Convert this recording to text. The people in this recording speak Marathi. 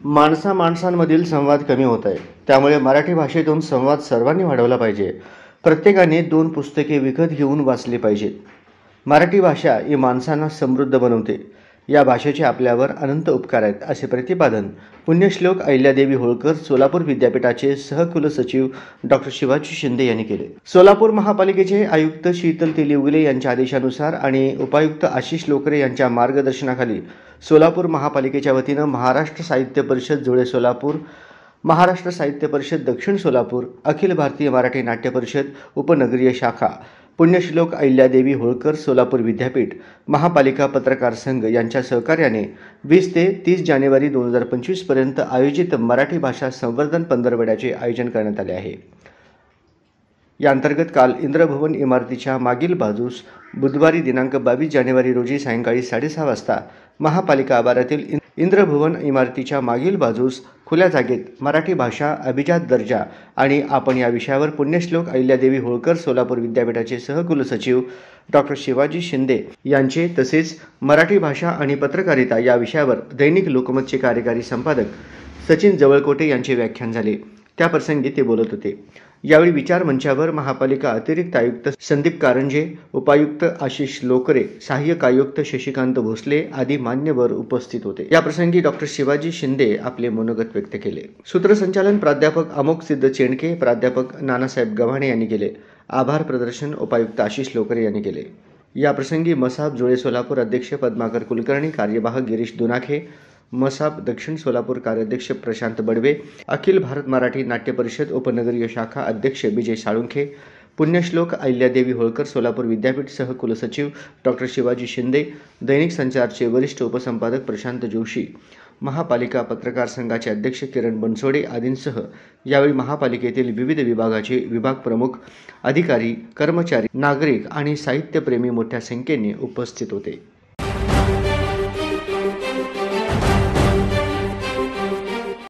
माणसांमधील संवाद कमी होत आहे. त्यामुळे मराठी भाषेतून संवाद सर्वांनी वाढवला पाहिजे. प्रत्येकाने 2 पुस्तके विकत घेऊन वाचली पाहिजेत. मराठी भाषा ही माणसांना समृद्ध बनवते. या भाषेचे आपल्यावर अनंत उपकार आहेत, असे प्रतिपादन पुण्यश्लोक अहिल्यादेवी होळकर सोलापूर विद्यापीठाचे सहकुलसचिव डॉ. शिवाजी शिंदे यांनी केले. सोलापूर महापालिकेचे आयुक्त शीतल तेलिउगले यांच्या आदेशानुसार आणि उपायुक्त आशिष लोकरे यांच्या मार्गदर्शनाखाली सोलापूर महापालिकेच्या वतीनं महाराष्ट्र साहित्य परिषद जुळे सोलापूर, महाराष्ट्र साहित्य परिषद दक्षिण सोलापूर, अखिल भारतीय मराठी नाट्य परिषद उपनगरीय शाखा, पुण्यश्लोक अहिल्यादेवी होळकर सोलापूर विद्यापीठ, महापालिका पत्रकार संघ यांच्या सहकार्याने 20 ते 30 जानेवारी 2025 पर्यंत आयोजित मराठी भाषा संवर्धन पंधरवड्याचे आयोजन करण्यात आले आहे. या अंतर्गत काल इंद्रभवन इमारतीच्या मागील बाजूस बुधवारी दिनांक 22 जानेवारी रोजी सायंकाळी 6:30 वाजता महापालिका आवारातील इंद्रभवन इमारतीच्या मागील बाजूस खुल्या जागेत मराठी भाषा अभिजात दर्जा आणि आपण या विषयावर पुण्यश्लोक अहिल्यादेवी होळकर सोलापूर विद्यापीठाचे सहकुलसचिव डॉ. शिवाजी शिंदे यांचे तसेच मराठी भाषा आणि पत्रकारिता या विषयावर दैनिक लोकमतचे कार्यकारी संपादक सचिन जवळकोटे यांचे व्याख्यान झाले. त्याप्रसंगी ते बोलत होते. यावेळी विचार मंचावर महापालिका अतिरिक्त आयुक्त संदीप कारंजे, उपायुक्त आशिष लोकरे, सहाय्यक आयुक्त शशिकांत भोसले आदी मान्यवर उपस्थित होते. या प्रसंगी डॉ. शिवाजी शिंदे आपले मनोगत व्यक्त केले. सूत्रसंचालन प्राध्यापक अमोक सिद्ध चेंडके, प्राध्यापक नानासाहेब गव्हाणे यांनी केले. आभार प्रदर्शन उपायुक्त आशिष लोकरे यांनी केले. या प्रसंगी मसाब जुळे सोलापूर अध्यक्ष पद्माकर कुलकर्णी, कार्यवाहक गिरीश दुनाखे, मसाब दक्षिण सोलापूर कार्याध्यक्ष प्रशांत बडवे, अखिल भारत मराठी नाट्य परिषद उपनगरीय शाखा अध्यक्ष विजय साळुंखे, पुण्यश्लोक अहिल्यादेवी होळकर सोलापूर विद्यापीठ सहकुलसचिव डॉ. शिवाजी शिंदे, दैनिक संचारचे वरिष्ठ उपसंपादक प्रशांत जोशी, महापालिका पत्रकार संघाचे अध्यक्ष किरण बनसोडे आदींसह यावेळी महापालिकेतील विविध विभागाचे विभाग प्रमुख, अधिकारी, कर्मचारी, नागरिक आणि साहित्यप्रेमी मोठ्या संख्येने उपस्थित होते.